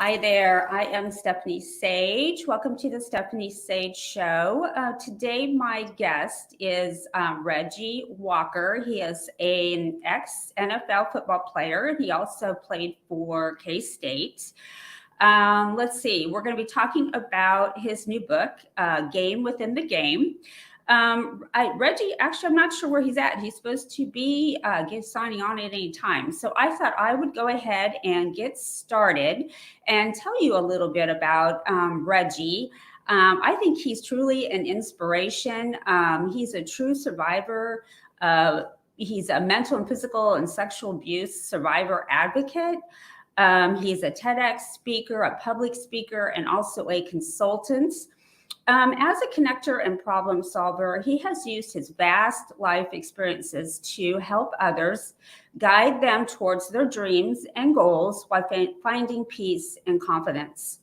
Hi there, I am Stephanie Sage. Welcome to the Stephanie Sage Show. Today my guest is Reggie Walker. He is an ex-NFL football player. He also played for K-State. Let's see, we're going to be talking about his new book, Game Within the Game. Reggie, actually, I'm not sure where he's at. He's supposed to be signing on at any time. So I thought I would go ahead and get started and tell you a little bit about Reggie. I think he's truly an inspiration. He's a true survivor. He's a mental and physical and sexual abuse survivor advocate. He's a TeDx speaker, a public speaker, and also a consultant. As a connector and problem solver, he has used his vast life experiences to help others, guide them towards their dreams and goals while finding peace and confidence.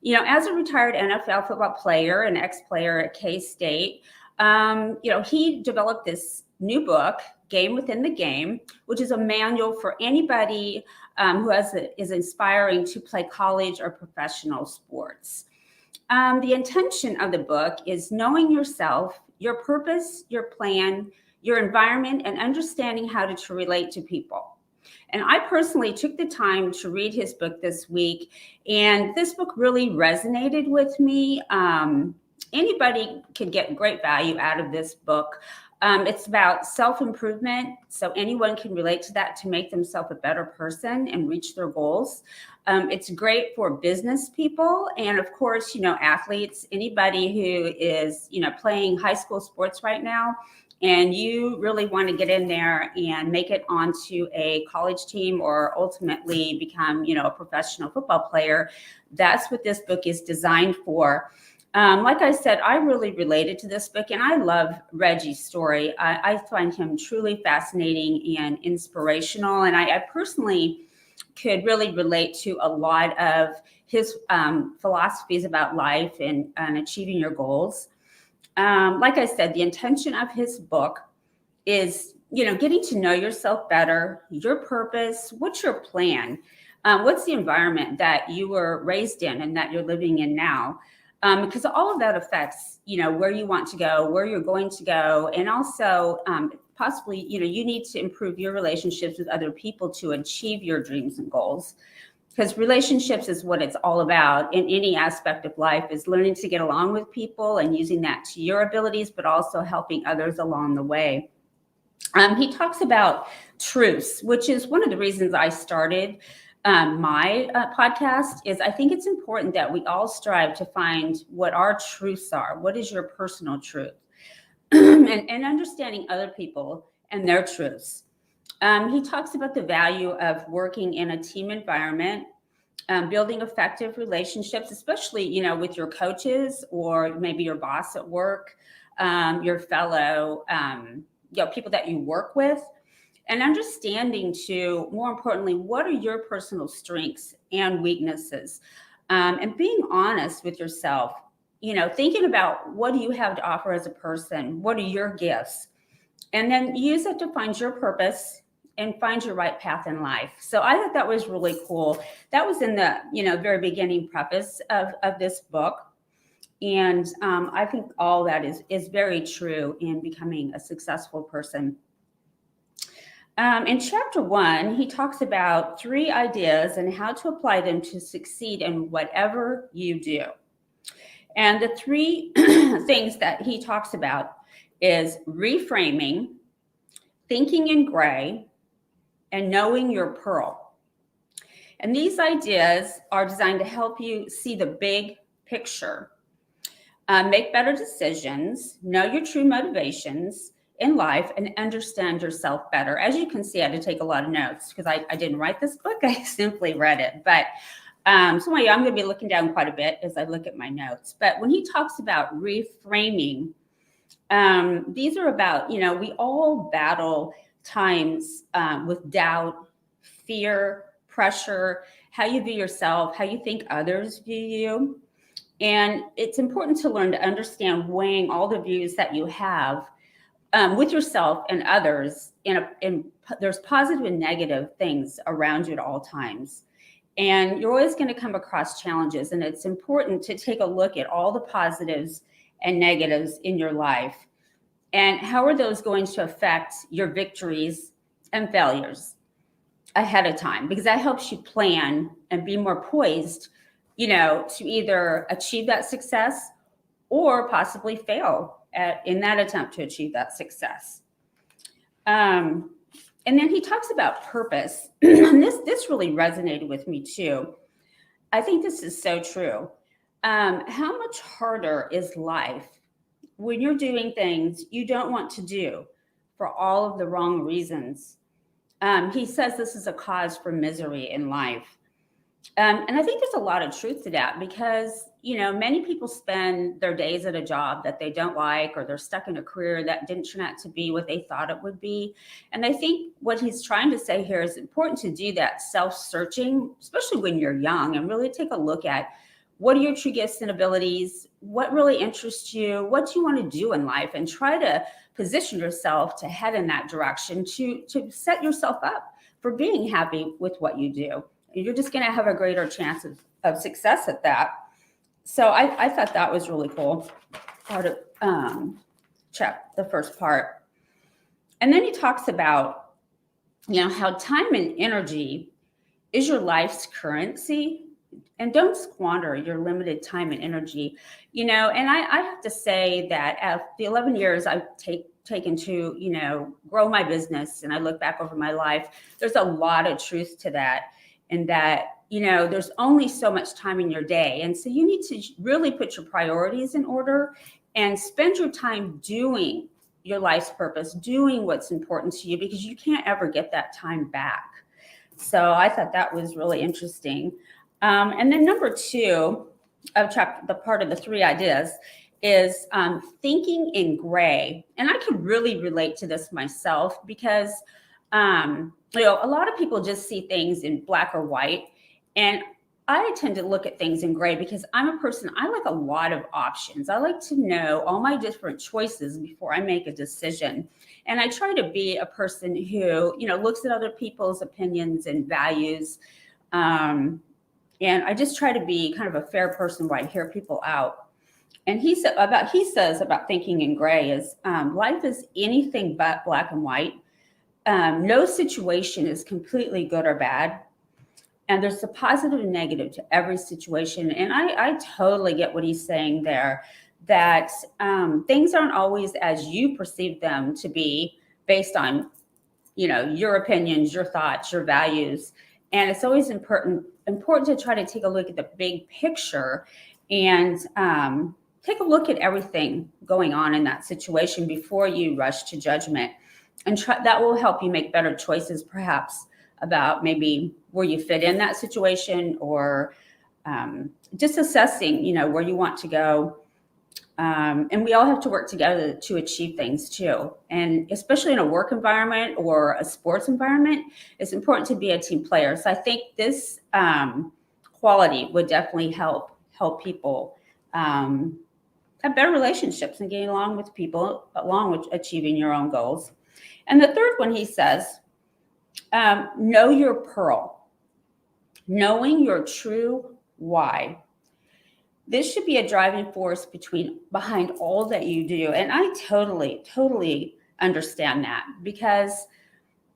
You know, as a retired NFL football player and ex-player at K-State, he developed this new book, Game Within the Game, which is a manual for anybody who is inspiring to play college or professional sports. The intention of the book is knowing yourself, your purpose, your plan, your environment, and understanding how to relate to people. And I personally took the time to read his book this week, and this book really resonated with me. Anybody can get great value out of this book. It's about self-improvement, so anyone can relate to that to make themselves a better person and reach their goals. It's great for business people and, of course, athletes, anybody who is, playing high school sports right now, and you really want to get in there and make it onto a college team or ultimately become, a professional football player. That's what this book is designed for. Like I said, I really related to this book, and I love Reggie's story. I find him truly fascinating and inspirational, and I personally could really relate to a lot of his philosophies about life and achieving your goals. Like I said, the intention of his book is, getting to know yourself better, your purpose, what's your plan, what's the environment that you were raised in and that you're living in now. Because all of that affects, where you want to go, where you're going to go, and also possibly, you need to improve your relationships with other people to achieve your dreams and goals. Because relationships is what it's all about in any aspect of life, is learning to get along with people and using that to your abilities, but also helping others along the way. He talks about truths, which is one of the reasons I started my podcast. Is I think it's important that we all strive to find what our truths are. What is your personal truth? and understanding other people and their truths. He talks about the value of working in a team environment, building effective relationships, especially, with your coaches or maybe your boss at work, your fellow, people that you work with. And understanding too, more importantly, what are your personal strengths and weaknesses? And being honest with yourself, thinking about what do you have to offer as a person? What are your gifts? And then use it to find your purpose and find your right path in life. So I thought that was really cool. That was in the, very beginning preface of this book. And I think all that is very true in becoming a successful person. In chapter 1, he talks about 3 ideas and how to apply them to succeed in whatever you do. And the 3 things that he talks about is reframing, thinking in gray, and knowing your pearl. And these ideas are designed to help you see the big picture, make better decisions, know your true motivations in life, and understand yourself better. As you can see, I had to take a lot of notes because I didn't write this book. I simply read it. But so anyway, I'm going to be looking down quite a bit as I look at my notes. But when he talks about reframing, these are about, we all battle times with doubt, fear, pressure, how you view yourself, how you think others view you. And it's important to learn to understand weighing all the views that you have with yourself and others. And there's positive and negative things around you at all times. And you're always going to come across challenges. And it's important to take a look at all the positives and negatives in your life. And how are those going to affect your victories and failures ahead of time? Because that helps you plan and be more poised, to either achieve that success or possibly fail in that attempt to achieve that success. And then he talks about purpose. And this really resonated with me too. I think this is so true. How much harder is life when you're doing things you don't want to do for all of the wrong reasons? He says this is a cause for misery in life. And I think there's a lot of truth to that because, many people spend their days at a job that they don't like, or they're stuck in a career that didn't turn out to be what they thought it would be. And I think what he's trying to say here is important to do that self-searching, especially when you're young, and really take a look at what are your true gifts and abilities, what really interests you, what do you want to do in life, and try to position yourself to head in that direction to set yourself up for being happy with what you do. You're just going to have a greater chance of success at that. So I thought that was really cool. Part of the first part. And then he talks about, how time and energy is your life's currency, and don't squander your limited time and energy. And I have to say that at the 11 years I've taken to, grow my business, and I look back over my life, there's a lot of truth to that. And that, there's only so much time in your day. And so you need to really put your priorities in order and spend your time doing your life's purpose, doing what's important to you, because you can't ever get that time back. So I thought that was really interesting. And then number 2 of the part of the 3 ideas is thinking in gray. And I could really relate to this myself because a lot of people just see things in black or white. And I tend to look at things in gray because I'm a person, I like a lot of options. I like to know all my different choices before I make a decision. And I try to be a person who, looks at other people's opinions and values. And I just try to be kind of a fair person where I hear people out. And he says about thinking in gray is life is anything but black and white. No situation is completely good or bad. And there's a positive and negative to every situation. And I totally get what he's saying there, that things aren't always as you perceive them to be based on, your opinions, your thoughts, your values. And it's always important to try to take a look at the big picture and take a look at everything going on in that situation before you rush to judgment. And that will help you make better choices, perhaps, about maybe where you fit in that situation, or just assessing, where you want to go. And we all have to work together to achieve things too. And especially in a work environment or a sports environment, it's important to be a team player. So I think this quality would definitely help people have better relationships and getting along with people, along with achieving your own goals. And the third one, he says, know your pearl, knowing your true why. This should be a driving force behind all that you do. And I totally understand that, because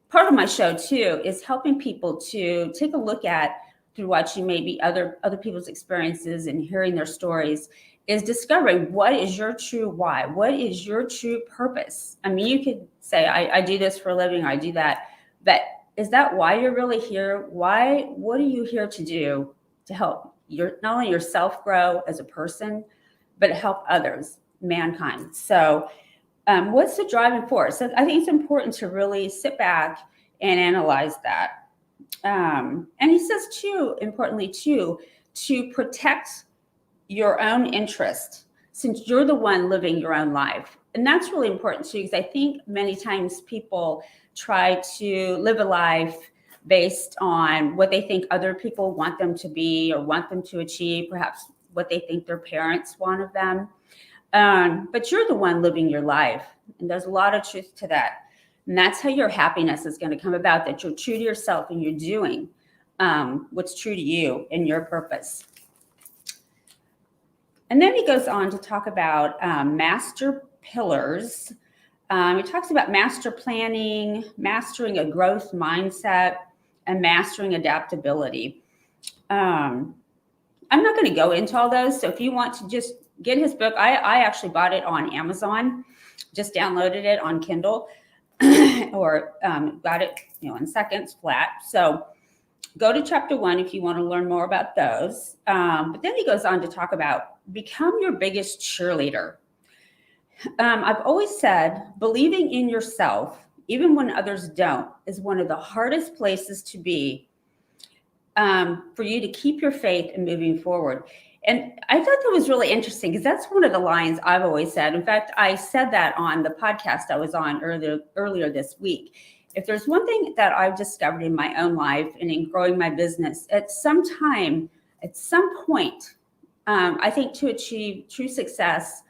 part of my show too is helping people to take a look at, through watching maybe other people's experiences and hearing their stories, is discovering what is your true why, what is your true purpose. I mean, you could say, I do this for a living, I do that, but is that why you're really here? What are you here to do to help not only yourself grow as a person, but help others, mankind? So what's the driving force? So I think it's important to really sit back and analyze that. And he says too, importantly too, to protect your own interest, since you're the one living your own life. And that's really important too, because I think many times people try to live a life based on what they think other people want them to be or want them to achieve, perhaps what they think their parents want of them. But you're the one living your life. And there's a lot of truth to that. And that's how your happiness is going to come about, that you're true to yourself and you're doing what's true to you and your purpose. And then he goes on to talk about master pillars. He talks about master planning, mastering a growth mindset, and mastering adaptability. I'm not going to go into all those. So if you want to just get his book, I actually bought it on Amazon, just downloaded it on Kindle, or got it in seconds flat. So go to chapter 1 if you want to learn more about those. But then he goes on to talk about become your biggest cheerleader. I've always said believing in yourself, even when others don't, is one of the hardest places to be for you to keep your faith and moving forward. And I thought that was really interesting because that's one of the lines I've always said. In fact, I said that on the podcast I was on earlier this week. If there's one thing that I've discovered in my own life and in growing my business, at some point, I think to achieve true success,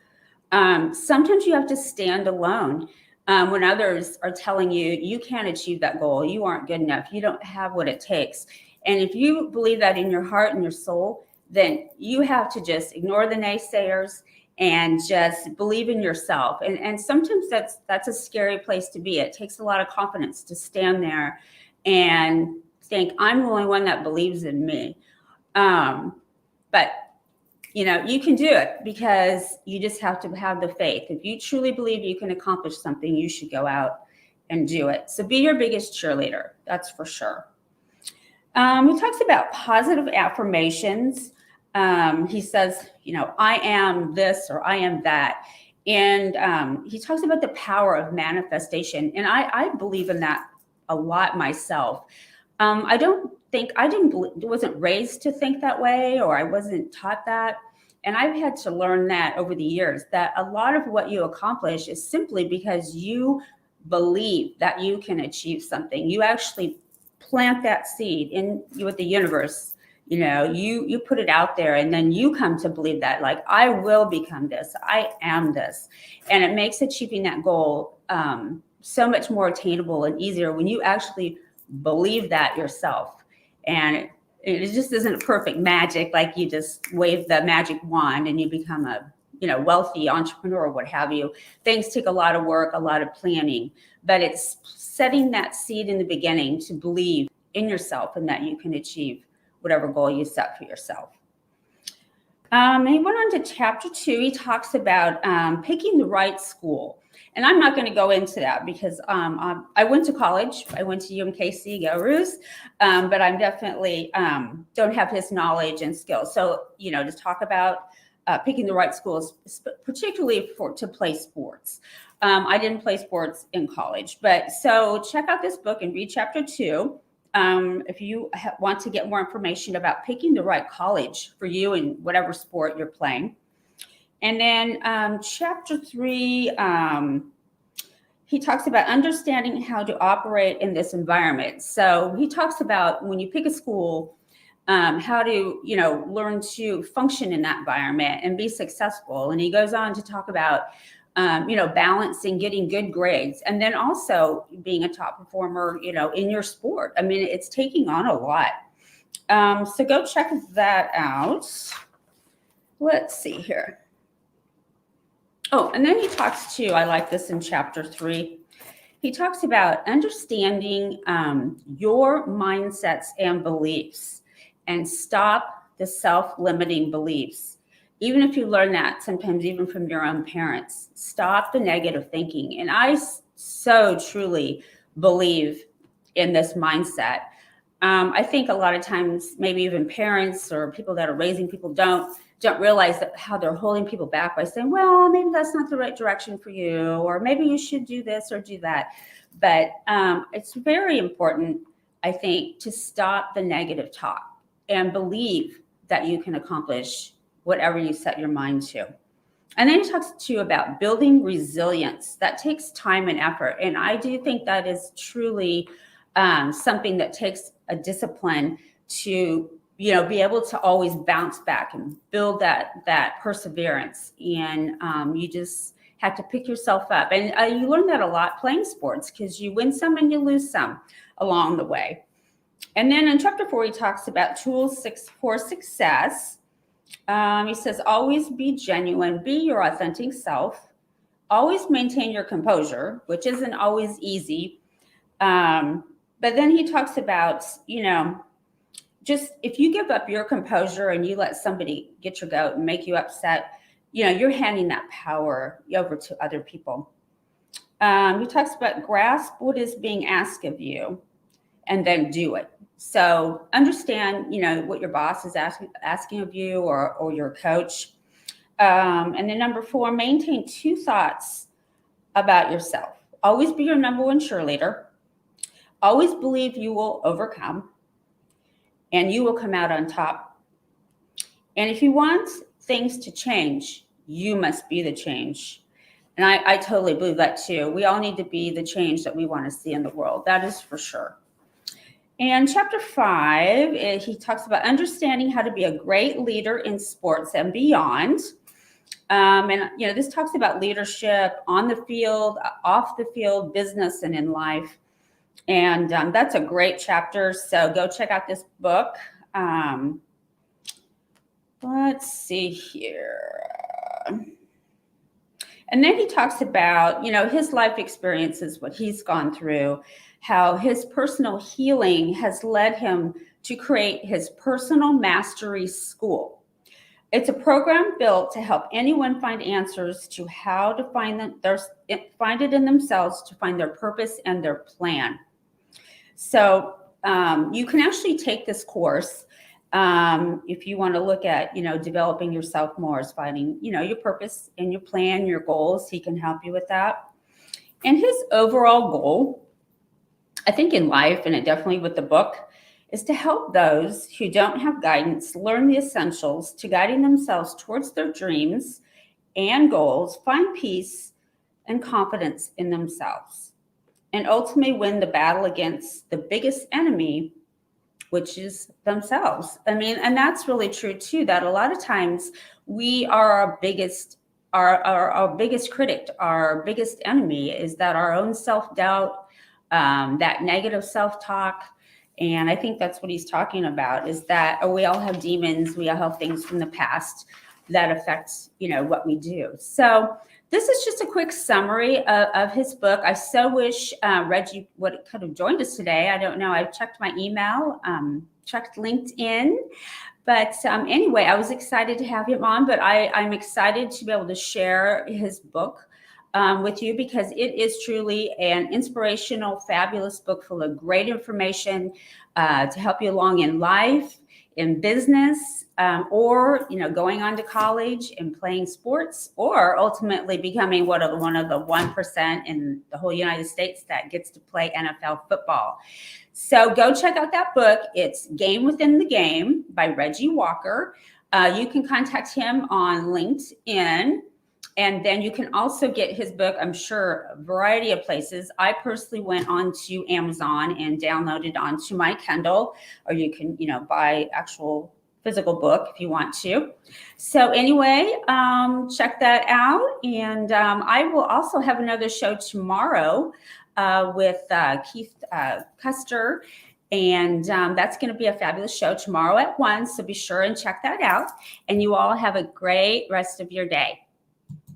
sometimes you have to stand alone when others are telling you, you can't achieve that goal. You aren't good enough. You don't have what it takes. And if you believe that in your heart and your soul, then you have to just ignore the naysayers and just believe in yourself. And sometimes that's a scary place to be. It takes a lot of confidence to stand there and think, I'm the only one that believes in me. But you can do it because you just have to have the faith. If you truly believe you can accomplish something, you should go out and do it. So be your biggest cheerleader. That's for sure. He talks about positive affirmations. He says, I am this or I am that. And he talks about the power of manifestation. And I believe in that a lot myself. I wasn't raised to think that way, or I wasn't taught that. And I've had to learn that over the years, that a lot of what you accomplish is simply because you believe that you can achieve something. You actually plant that seed with the universe. You put it out there, and then you come to believe that, like, I will become this, I am this. And it makes achieving that goal so much more attainable and easier when you actually believe that yourself. And it just isn't perfect magic, like you just wave the magic wand and you become a wealthy entrepreneur or what have you. Things take a lot of work, a lot of planning, but it's setting that seed in the beginning to believe in yourself and that you can achieve whatever goal you set for yourself. And he went on to chapter 2. He talks about picking the right school. And I'm not going to go into that because I went to college. I went to UMKC, go Roos, but I'm definitely don't have his knowledge and skills. So, to talk about picking the right schools, particularly to play sports. I didn't play sports in college, but so check out this book and read chapter 2. If you want to get more information about picking the right college for you in whatever sport you're playing. And then chapter 3, he talks about understanding how to operate in this environment. So he talks about when you pick a school, how to, learn to function in that environment and be successful. And he goes on to talk about, balancing getting good grades and then also being a top performer, in your sport. I mean, it's taking on a lot. So go check that out. Let's see here. Oh, and then he talks too, I like this in chapter 3. He talks about understanding your mindsets and beliefs and stop the self-limiting beliefs. Even if you learn that sometimes even from your own parents, stop the negative thinking. And I so truly believe in this mindset. I think a lot of times maybe even parents or people that are raising people don't realize that how they're holding people back by saying, well, maybe that's not the right direction for you, or maybe you should do this or do that. But it's very important, I think, to stop the negative talk and believe that you can accomplish whatever you set your mind to. And then he talks to you about building resilience. That takes time and effort. And I do think that is truly something that takes a discipline to, be able to always bounce back and build that perseverance. And you just have to pick yourself up. And you learn that a lot playing sports because you win some and you lose some along the way. And then in chapter 4, he talks about tools for success. He says, always be genuine, be your authentic self, always maintain your composure, which isn't always easy. But then he talks about, just if you give up your composure and you let somebody get your goat and make you upset, you're handing that power over to other people. He talks about grasp what is being asked of you and then do it. So understand, what your boss is asking of you or your coach. And then number 4, maintain 2 thoughts about yourself. Always be your number 1 cheerleader. Always believe you will overcome and you will come out on top. And if you want things to change, you must be the change. And I totally believe that too. We all need to be the change that we want to see in the world. That is for sure. And chapter 5, he talks about understanding how to be a great leader in sports and beyond. And, this talks about leadership on the field, off the field, business, and in life. And that's a great chapter. So go check out this book. Let's see here. And then he talks about, his life experiences, what he's gone through, how his personal healing has led him to create his personal mastery school. It's a program built to help anyone find answers to how to find it in themselves, to find their purpose and their plan. So you can actually take this course if you want to look at, developing yourself more, as finding, your purpose and your plan, your goals. He can help you with that. And his overall goal, I think in life, and definitely with the book, is to help those who don't have guidance learn the essentials to guiding themselves towards their dreams and goals, find peace and confidence in themselves, and ultimately win the battle against the biggest enemy, which is themselves. And that's really true too, that a lot of times we are our biggest critic, our biggest enemy is that our own self-doubt, that negative self-talk. And I think that's what he's talking about, is that we all have demons, we all have things from the past that affect, what we do. So this is just a quick summary of his book. I so wish Reggie could have joined us today. I don't know. I've checked my email, checked LinkedIn. But anyway, I was excited to have him on, but I'm excited to be able to share his book with you, because it is truly an inspirational, fabulous book full of great information to help you along in life, in business, or going on to college and playing sports, or ultimately becoming one of the 1% in the whole United States that gets to play NFL football. So go check out that book. It's Game Within the Game by Reggie Walker. You can contact him on LinkedIn. And then you can also get his book, I'm sure, a variety of places. I personally went onto Amazon and downloaded onto my Kindle, or you can, buy actual physical book if you want to. So anyway, check that out. And I will also have another show tomorrow with Keith Custer. And that's going to be a fabulous show tomorrow at 1. So be sure and check that out. And you all have a great rest of your day.